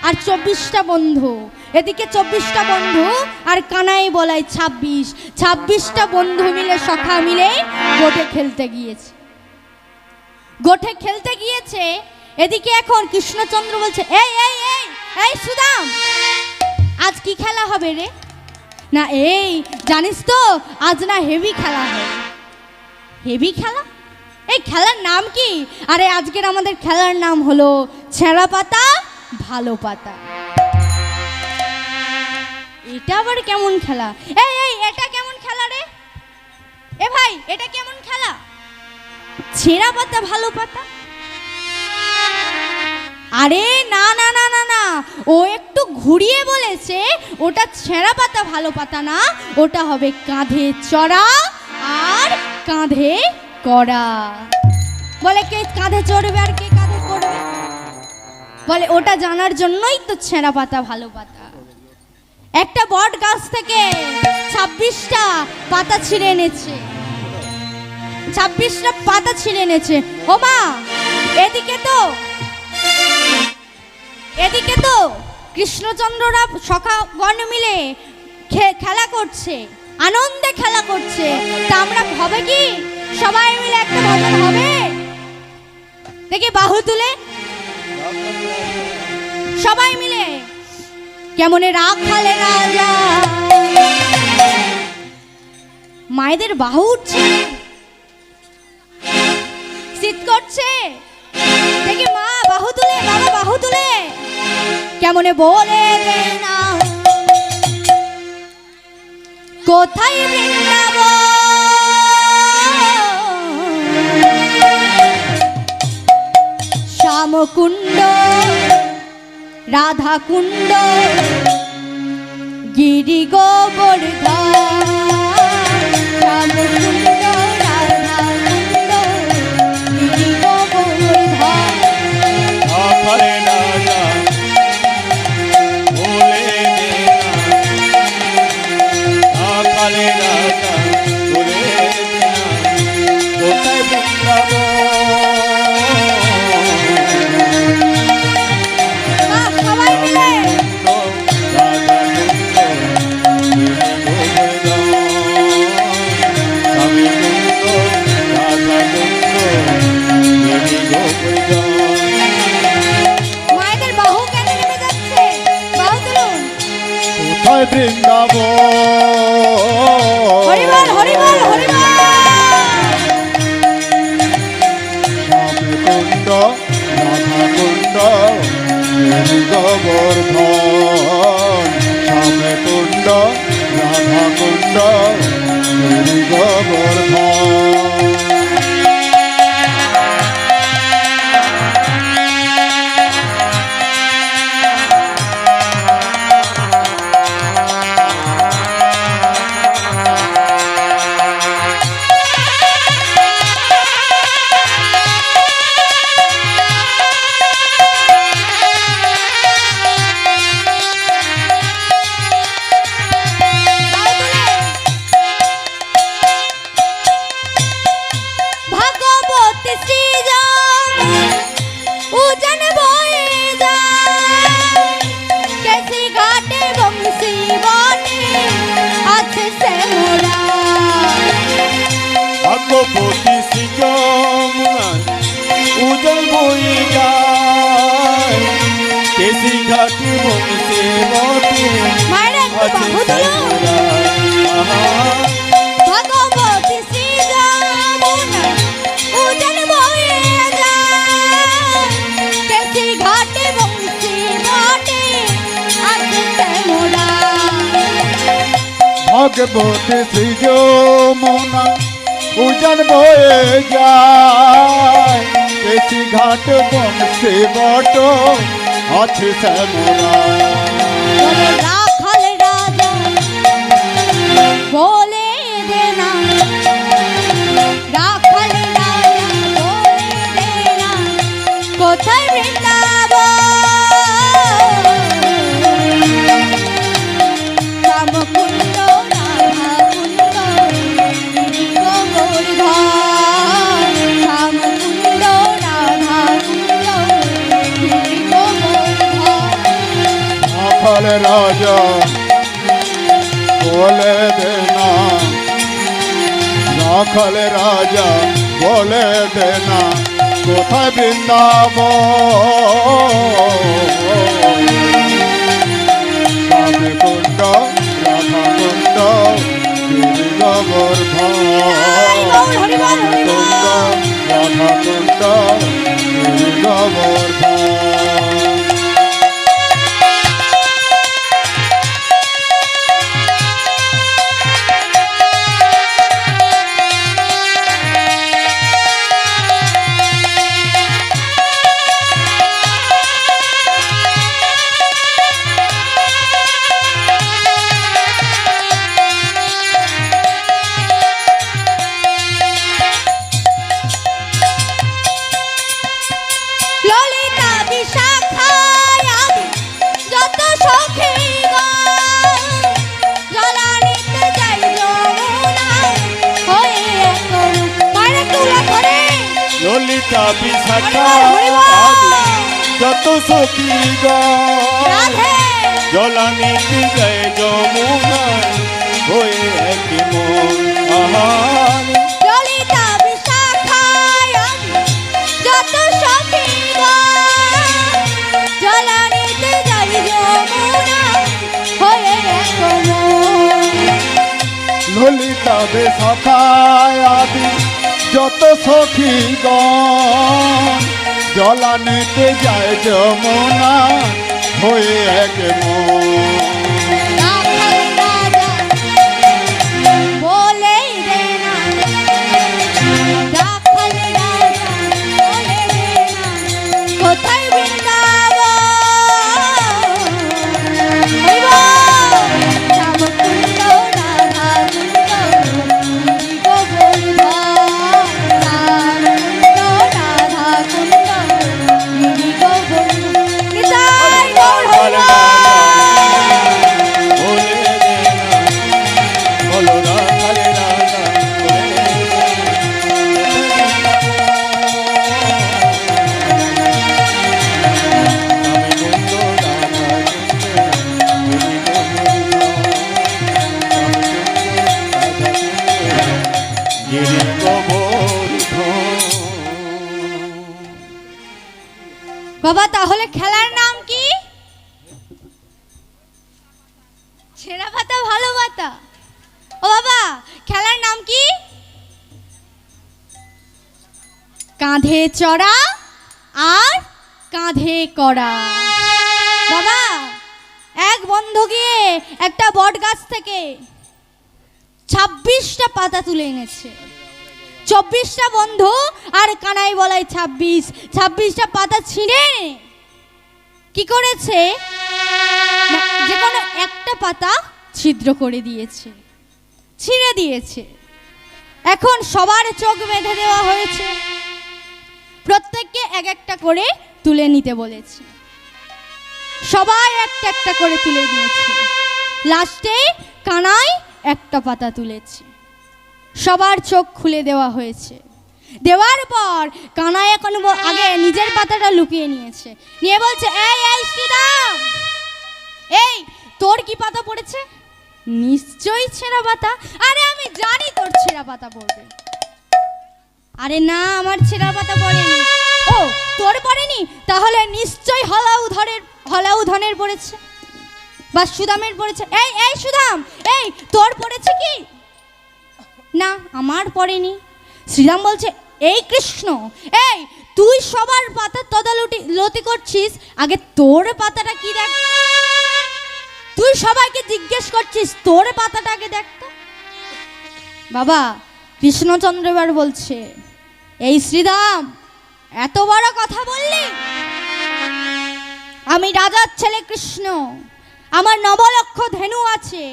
আর 24টা বন্ধু, এদিকে 24টা বন্ধু আর কানাই বলাই 26টা বন্ধু মিলে সখা মিলে গোঠে খেলতে গিয়েছে। গোঠে খেলতে গিয়েছে, এদিকে এখন কৃষ্ণচন্দ্র বলছে, এই এই এই এই সুদাম, আজ কি খেলা হবে রে? না এই জানিস তো আজ না হেভি খেলা হবে। হেভি খেলা? এই খেলার নাম কি? আরে আজকের আমাদের খেলার নাম হলো ছেঁড়া পাতা ভালো পাতা। এটা আবার কেমন খেলা? এই এই এটা কেমন খেলা রে? এ ভাই এটা কেমন খেলা? ছেঁড়া পাতা ভালো পাতা? আরে না না না না না, ও একটু ঘুরিয়ে বলেছে, ওটা ছেঁড়া পাতা ভালো পাতা না, ওটা হবে কাঁধে চড়া আর কাঁধে কড়া। বলে কে কাঁধে চড়বে আর কে কাঁধে করবে? বলে ওটা জানার জন্যই তো ছেঁড়া পাতা ভালো পাতা। একটা বট গাছ থেকে 26টা পাতা ছিঁড়ে এনেছে, 26টা পাতা ছিঁড়ে এনেছে। ও মা, এদিকে তো কৃষ্ণচন্দ্ররা সখাগণ মিলে খেলা করছে, আনন্দে খেলা করছে। তা আমরা হবে কি সবাই মিলে একটা ভজন হবে? দেখি বাহু তুলে সবাই মিলে কেমনে রাখালে রাজা। মায়েদের বাহু উঠছে, শীত করছে, দেখি মা বাহু তুলে, বাবা বাহু তুলে, কেমনে বলে দে না কোথায় বৃন্দাবন, শ্যামকুণ্ড রাধা কুণ্ড গিরি গোবর্ধন, শ্যামকুণ্ড রাধা কুণ্ড গিরি গোবর্ধন। আখালে রাজা বলে দে না, আখালে রাজা বলে দে না কোথায় বৃন্দাবন। সবাই মিলে মায়েদের বাহু কেন নেমে যাচ্ছে? বাহু তুলুন। কোথায় বৃন্দাবন, হরিবল হরিবল হরিবল। শ্যামকুণ্ড রাধাকুণ্ড গোবর্ধন, শ্যামকুণ্ড রাধাকুণ্ড গোবর্ধন। ভাগবতী শ্রী যমুনায় উদল বয়ে যায়, কেসি ঘাটে বংশে বটে মায়েরা একটু আছে বাহু তুলুন। ভগবতী শ্রী যমুনায় উদল বয়ে যায়, কেসি ঘাটে বংশী বটে আছে শ্যামলা। ভাগবতী শ্রী যমুনা উজান বয়ে যায়, কেসি ঘাট বংশে বট আছে শ্যামলা। রাখাল রাজা বলে দে না, রাখাল রাজা বলে দে না কোথায় বৃন্দাবন, শ্যামকুণ্ড রাধাকুণ্ড গিরি গোবর্ধন, শ্যামকুণ্ড রাধাকুণ্ড রাজা বলে দে না, রাখাল রাজা বলে দে না, কোথায় বৃন্দাবন? স্বামী কুণ্ড রাধা কুণ্ড গিরি গোবর্ধন, কুণ্ড রাধা কুণ্ড গিরি গোবর্ধন। ললিতা বিশাখা যত সখী জলা নিতে যায় যমুনা হয়ে এক মন। ললিতা বিশাখা যত সখী জলা নিতে যায় যমুনা হয়ে এক মন। ললিতা বিশাখায় আদি যত সখীগণ জলা নিতে যায় যমুনা হয়ে এক মন। বাবা তাহলে খেলার নাম কি? ছেঁড়া পাতা ভালো পাতা। ও বাবা খেলার নাম কি? কাঁধে চড়া আর কাঁধে করা। বাবা এক বন্ধু গিয়ে একটা বট গাছ থেকে 26টা পাতা তুলে এনেছে। 24টা বন্ধু আর কানাই বলাই 26টা পাতা ছিঁড়ে কি করেছে, যে কোনো একটা পাতা ছিদ্র করে দিয়েছে, ছিঁড়ে দিয়েছে। এখন সবার চোখ বেঁধে দেওয়া হয়েছে, প্রত্যেককে এক একটা করে তুলে নিতে বলেছে। সবাই একটা একটা করে তুলে নিয়েছে। লাস্টে কানাই একটা পাতা তুলেছে। সবার চোখ খুলে দেওয়া হয়েছে। দেওয়ার পর কানাই এখন আগে নিজের পাতাটা লুকিয়ে নিয়েছে, নিয়ে বলছে এই এই শ্রীরাম, এই তোর কি পাতা পড়েছে? নিশ্চয়ই ছেঁড়া পাতা। আরে আমি জানি তোর ছেঁড়া পাতা পড়বে। আরে না আমার ছেঁড়া পাতা পড়েনি। ও তোর পড়েনি? তাহলে নিশ্চয়ই হলাউধনের পড়েছে বা সুদামের পড়েছে। এই এই সুদাম, এই তোর পড়েছে কি? না আমার পড়েনি। শ্রীরাম বলছে এই কৃষ্ণ, এই তুই সবার পাতা তদালতি করছিস, আগে তোর পাতাটা কি দেখ। তুই সবাইকে জিজ্ঞেস করছিস, তোর পাতাটা আগে দেখ তো। বাবা কৃষ্ণচন্দ্র এবার বলছে এই শ্রীরাম এত বড় কথা বললি? আমি রাজার ছেলে কৃষ্ণ, আমার 9 লক্ষ ধেনু আছে,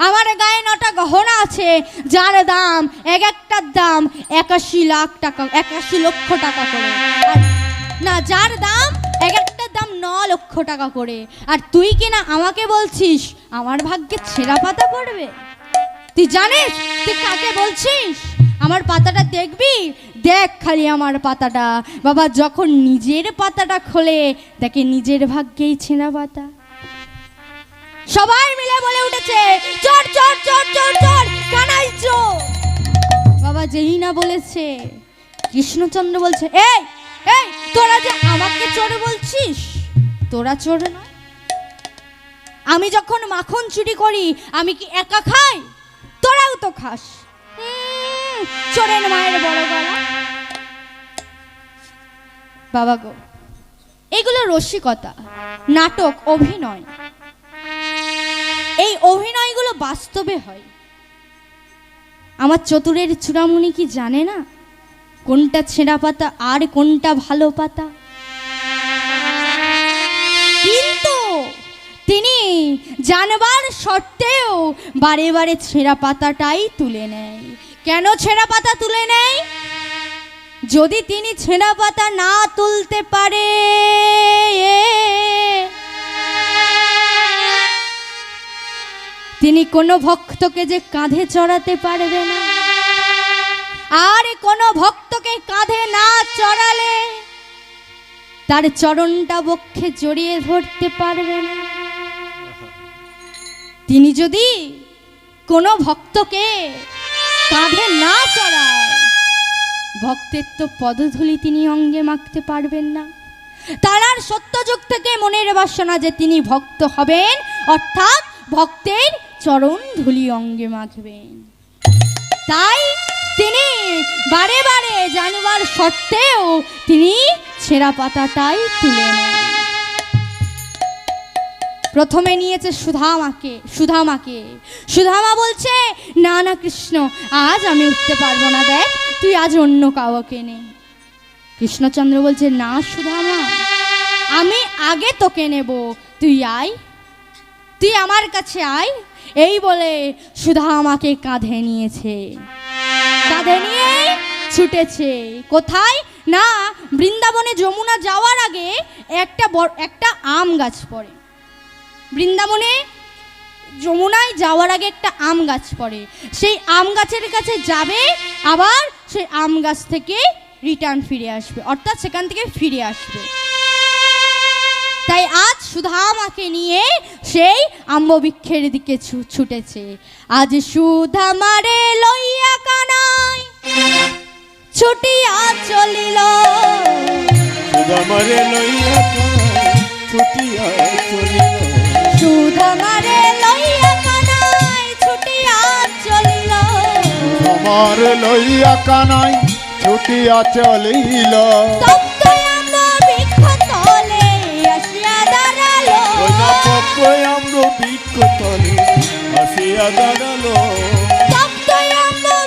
আমার গায়ে 9টা গহনা আছে, যার দাম এক একটার দাম 81 লাখ টাকা, 81 লক্ষ টাকা করে। আর না, যার দাম এক একটার দাম 9 লক্ষ টাকা করে। আর তুই কিনা আমাকে বলছিস আমার ভাগ্যে ছেঁড়া পাতা পড়বে? তুই জানিস তুই কাকে বলছিস? আমার পাতাটা দেখবি? দেখ খালি আমার পাতাটা। বাবা যখন নিজের পাতাটা খোলে দেখে নিজের ভাগ্যেই ছেঁড়া পাতা। সবাই মিলে বলে উঠেছে, চোর চোর চোর চোর চোর, কানাই চোর। বাবা যেই না বলেছে, কৃষ্ণচন্দ্র বলছে, এই এই তোরা যে আমাকে চোর বলছিস, তোরা চোর না। আমি যখন মাখন চুরি করি আমি কি একা খাই? তোরাও তো খাস। চোরের মায়ের বড় গলা। বাবা গো, এগুলো রসিকতা, নাটক, অভিনয়। এই অভিনয়গুলো বাস্তবে হয়। আমার চতুরের চূড়ামণি কি জানে না কোনটা ছেঁড়া পাতা আর কোনটা ভালো পাতা? কিন্তু তিনি জানবার সত্ত্বেও বারে বারে ছেঁড়া পাতাটাই তুলে নেয়। কেন ছেঁড়া পাতা তুলে নেয়? যদি তিনি ছেঁড়া পাতা না তুলতে পারে, তিনি কোনো ভক্তকে যে কাঁধে চড়াতে পারবে না। আর কোনো ভক্তকে কাঁধে না চড়ালে তার চরণটা বক্ষে জড়িয়ে ধরতে পারবে না। তিনি যদি কোনো ভক্তকে কাঁধে না চড়ায়, ভক্তের তো পদধূলি তিনি অঙ্গে মাখতে পারবেন না। তার আর সত্যযুগ থেকে মনের বাসনা যে তিনি ভক্ত হবেন, অর্থাৎ ভক্তের চরণ ধুলি অঙ্গে মাখবেন। তাই তিনি বারে বারে জানবার সত্ত্বেও তিনি ছেঁড়া পাতাটাই তুলে নেন। প্রথমে নিয়েছে সুধামাকে। সুধামা বলছে, না না কৃষ্ণ, আজ আমি উঠতে পারবো না, দেখ তুই আজ অন্য কাউকে নে। কৃষ্ণচন্দ্র বলছে, না সুধামা, আমি আগে তোকে নেব, তুই আয়, তুই আমার কাছে আয়। এই বলে সুধামাকে কাঁধে নিয়েছে, কাঁধে নিয়ে ছুটেছে। কোথায়? না, বৃন্দাবনে যমুনা যাওয়ার আগে একটা আম গাছ পড়ে। বৃন্দাবনে যমুনায় যাওয়ার আগে একটা আম গাছ পড়ে। সেই আম গাছের কাছে যাবে, আবার সেই আম গাছ থেকে রিটার্ন ফিরে আসবে, অর্থাৎ সেখান থেকে ফিরে আসবে। তাই আজ সুধামাকে নিয়ে সেই আম্ববৃক্ষের দিকে ছুটেছে। আজ সুধামারে লইয়া কানাই ছুটিয়া চলিল, সুধামারে লইয়া কানাই ছুটিয়া চলিল, সুধামারে লইয়া কানাই ছুটিয়া চলিল, আমার লইয়া কানাই ছুটিয়া চলিল।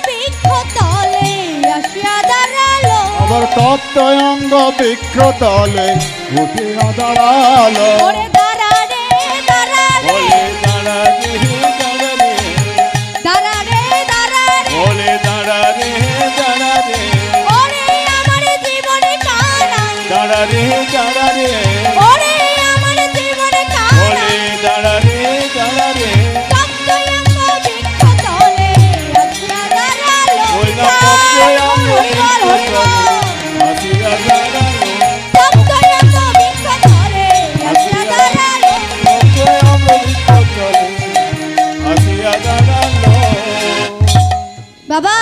বৃক্ষ তলে আসিয়া দাঁড়ালো, আবার তপ্ত অঙ্গ বৃক্ষ তলে উঠিয়া দাঁড়ালো। বলে দাঁড়া রে দাঁড়া রে, বলে দাঁড়া রে দাঁড়া রে, আমার জীবনে কানাই দাঁড়া রে দাঁড়া রে, দাঁড়া রে দাঁড়া রে, ওই না তপ্ত অঙ্গ বৃক্ষ তলে আসিয়া দাঁড়ালো, তপ্ত অঙ্গ বৃক্ষ তলে আসিয়া দাঁড়ালো। বাবা,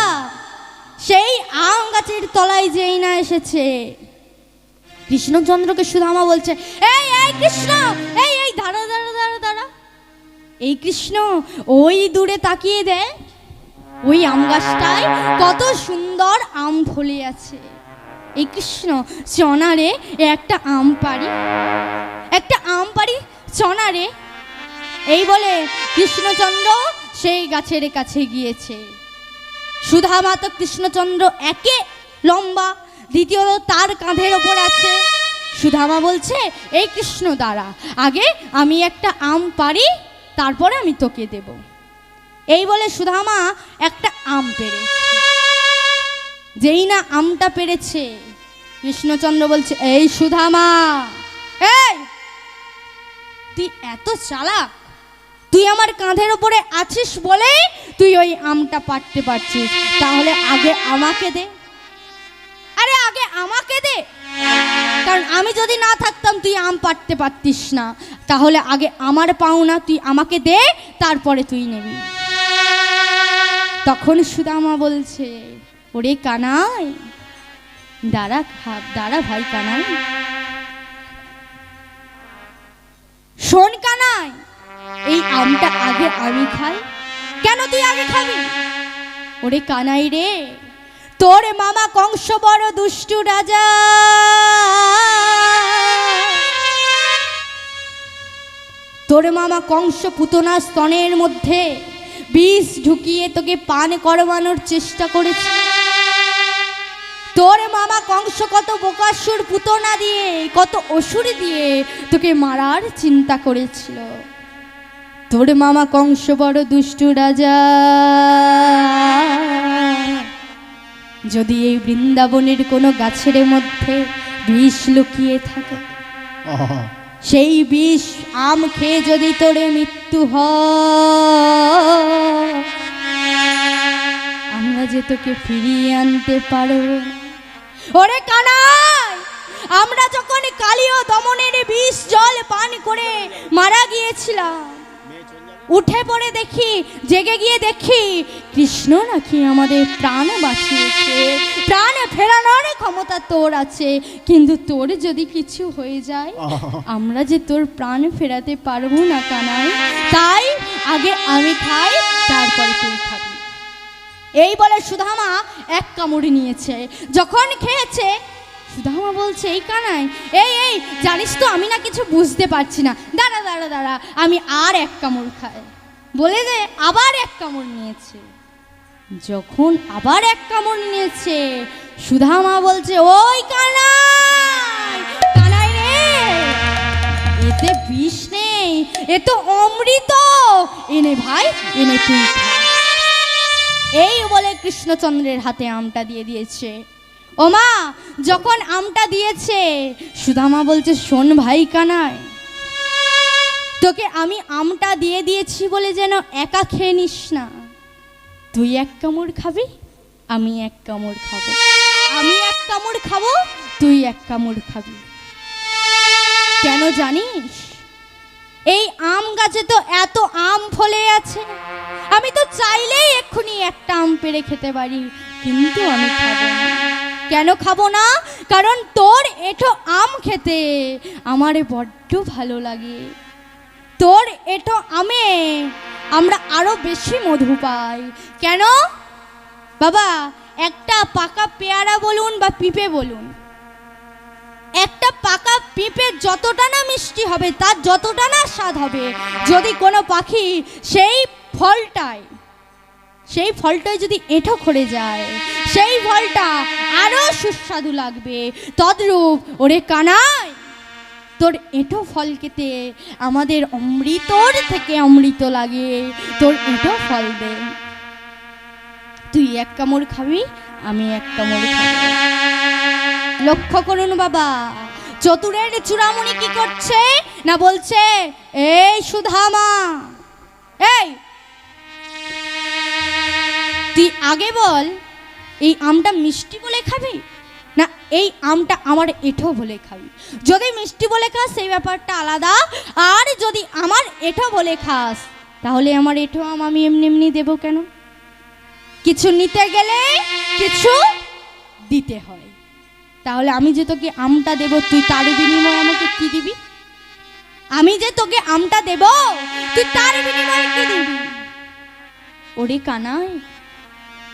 সেই আম গাছের তলায় যেই না এসেছে, কৃষ্ণচন্দ্রকে সুধামা বলছে, এই এই কৃষ্ণ, এই এই দাঁড়া দাঁড়া দাঁড়া দাঁড়া। এই কৃষ্ণ, ওই দূরে তাকিয়ে দেখ, ওই আম গাছটায় কত সুন্দর আম ফলে আছে। এই কৃষ্ণ, চনারে একটা আম পারি, একটা আম পারি চনারে। এই বলে কৃষ্ণচন্দ্র সেই গাছের কাছে গিয়েছে। সুধামা তো কৃষ্ণচন্দ্র একে লম্বা, দ্বিতীয়ত তার কাঁধের ওপর আছে। সুধামা বলছে, এই কৃষ্ণ দাঁড়া, আগে আমি একটা আম পারি, তারপরে আমি তোকে দেব। এই বলে সুধামা একটা আম পেড়েছে। যেই না আমটা পেড়েছে, কৃষ্ণচন্দ্র বলছে, এই সুধামা, এই তুই এত চালাক, তুই আমার কাঁধের ওপরে আছিস বলে তুই ওই আমটা পাড়তে পারছিস, তাহলে আগে আমাকে দে। আরে আগে আমাকে দে, কারণ আমি যদি না থাকতাম তুই আম পাড়তে পারতিস না। তাহলে আগে আমার পাওনা তুই আমাকে দে, তারপরে তুই নেবি। তখন সুদামা বলছে, ওরে কানাই, দাঁড়া ভাই কানাই, শোন কানাই, এই আমটা আগে আমি খাই। কেন তুই আগে খাবি? ওরে কানাই রে, তোর মামা কংস বড় দুষ্টু রাজা, তোর মামা কংস পুতনা স্তনের মধ্যে বিষ ঢুকিয়ে তোকে পান করবানোর চেষ্টা করেছে। তোর মামা কংস কত বোকাসুর পুতনা দিয়ে, কত অসুর দিয়ে তোকে মারার চিন্তা করেছিল। তোর মামা কংস বড় দুষ্টু রাজা, যদি এই বৃন্দাবনের কোনো গাছের মধ্যে বিষ লুকিয়ে থাকে, সেই বিষ আম খেয়ে যদি তোর মৃত্যু হয়, আমরা যে তোকে ফিরিয়ে আনতে পারব। ওরে কানাই, আমরা যখন কালীয় দমনের বিষ জল পান করে মারা গিয়েছিলাম, উঠে পড়ে দেখি, জেগে গিয়ে দেখি কৃষ্ণ নাকি আমাদের প্রাণ বাঁচিয়েছে। প্রাণ ফেরানোর ক্ষমতা তোর আছে, কিন্তু তোর যদি কিছু হয়ে যায়, আমরা যে তোর প্রাণ ফেরাতে পারবো না কানাই। তাই আগে আমি খাই, তারপরে তুই খাবি। এই বলে সুদামা এক কামড় নিয়েছে। যখন খেয়েছে, সুদামা বলছে, এই কানাই, এই জানিস তো আমি না কিছু বুঝতে পারছি না, দাঁড়া দাঁড়া দাঁড়া, আমি আর এক কামড় খাই। বলে যে আবার এক কামড় নিয়েছে। যখন আবার এক কামড় নিয়েছে, সুদামা বলছে, ওই কানাই, কানাই রে, এতে বিষ নেই, এ তো অমৃত, এনে ভাই, এনে তুই খা। এই বলে কৃষ্ণচন্দ্রের হাতে আমটা দিয়ে দিয়েছে। ও মা, যখন আমটা দিয়েছে, সুদামা বলছে, শোন ভাই কানাই, তোকে আমি আমটা দিয়ে দিয়েছি বলে যেন একা খেয়ে নিস না। তুই এক কামড় খাবি, আমি এক কামড় খাবো, আমি এক কামড় খাবো, তুই এক কামড় খাবি। কেন জানিস? এই আম গাছে তো এত আম ফলে আছে, আমি তো চাইলেই এক্ষুনি একটা আম পেড়ে খেতে পারি, কিন্তু আমি খাবো না। কেন খাবো না? কারণ তোর এঁঠো আম খেতে আমার বড্ড ভালো লাগে। তোর এঁঠো আমে আমরা আরো বেশি মধু পাই। কেন বাবা? একটা পাকা পেয়ারা বলুন বা পিঁপে বলুন, একটা পাকা পেঁপে যতটা না মিষ্টি হবে, তার যতটা না স্বাদ হবে, যদি কোনো পাখি সেই ফলটায় যদি এঁঠো করে যায়, সেই ফলটা আরো সুস্বাদু লাগবে। তদ্রূপ ওরে কানাই, তোর এঁঠো ফল খেতে আমাদের অমৃতর থেকে অমৃত লাগে। তোর এঁঠো ফল দে, তুই এক কামড় খাবি, আমি এক কামড় খাবো। লক্ষ্য করুন বাবা, চতুরের চূড়ামণি কি করছে না বলছে, এই সুদামা, এই তুই আগে বল, এই আমটা মিষ্টি বলে খাবি না এই আমটা আমার এঁঠো বলে খাবি? যদি মিষ্টি বলে খাস সেই ব্যাপারটা আলাদা, আর যদি আমার এঁঠো বলে খাস, তাহলে আমার এঁঠো আম আমি এমনি এমনি দেবো কেন? কিছু নিতে গেলে কিছু দিতে হয়। তাহলে আমি যে তোকে আমটা দেব, তুই তার বিনিময়ে আমাকে কি দিবি? আমি যে তোকে আমটা দেব, তুই তার বিনিময়ে কি দিবি? ওরে কানাই,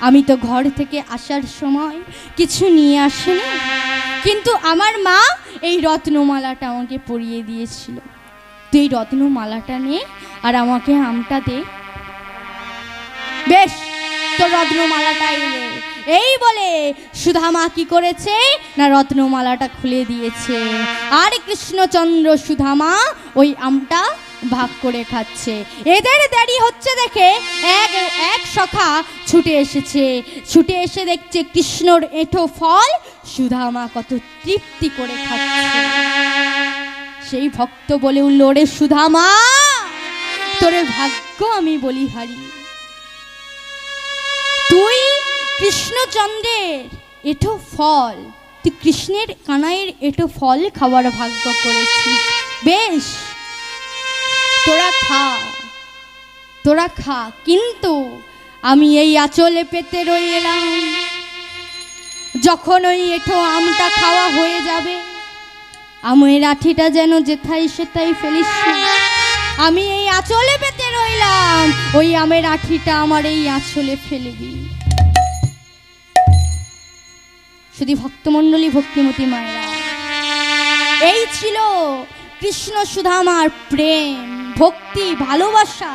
আমি তো ঘর থেকে আসার সময় কিছু নিয়ে আসিনি, কিন্তু আমার মা এই রত্নমালাটা আমাকে পরিয়ে দিয়েছিল। তুই রত্নমালাটা নে আর আমাকে আমটা দে। বেশ, তো রত্নমালাটাই নে। এই বলে সুদামা কি করেছে না রত্নমালাটা খুলে দিয়েছে, আর কৃষ্ণচন্দ্র সুদামা ওই আমটা ভাগ করে খাচ্ছে। এদের দেরি হচ্ছে দেখে এক সখা ছুটে এসে দেখছে কৃষ্ণর এঁঠো ফল সুদামা কত তৃপ্তি করে খাচ্ছে। সেই ভক্ত বলে উঠল, ওরে সুদামা, তোরে ভাগ্য আমি বলিহারি, তুই কৃষ্ণচন্দ্রের এঁঠো ফল, তুই কৃষ্ণের কানাইয়ের এঁঠো ফল খাওয়ার ভাগ্য করেছিস। বেশ, তোরা খা, কিন্তু আমি এই আঁচলে পেতে রয়ে এলাম। যখন ওই এঁঠো আমটা খাওয়া হয়ে যাবে, আমের আঠিটা যেন যেথাই সেথাই ফেলিস না। আমি এই আঁচলে পেতে রইলাম, ওই আমের আঠিটা আমার এই আঁচলে ফেলবি। শুধু ভক্তমণ্ডলী, ভক্তিমতী মায়েরা, এই ছিল কৃষ্ণ সুধামার প্রেম, ভক্তি, ভালোবাসা।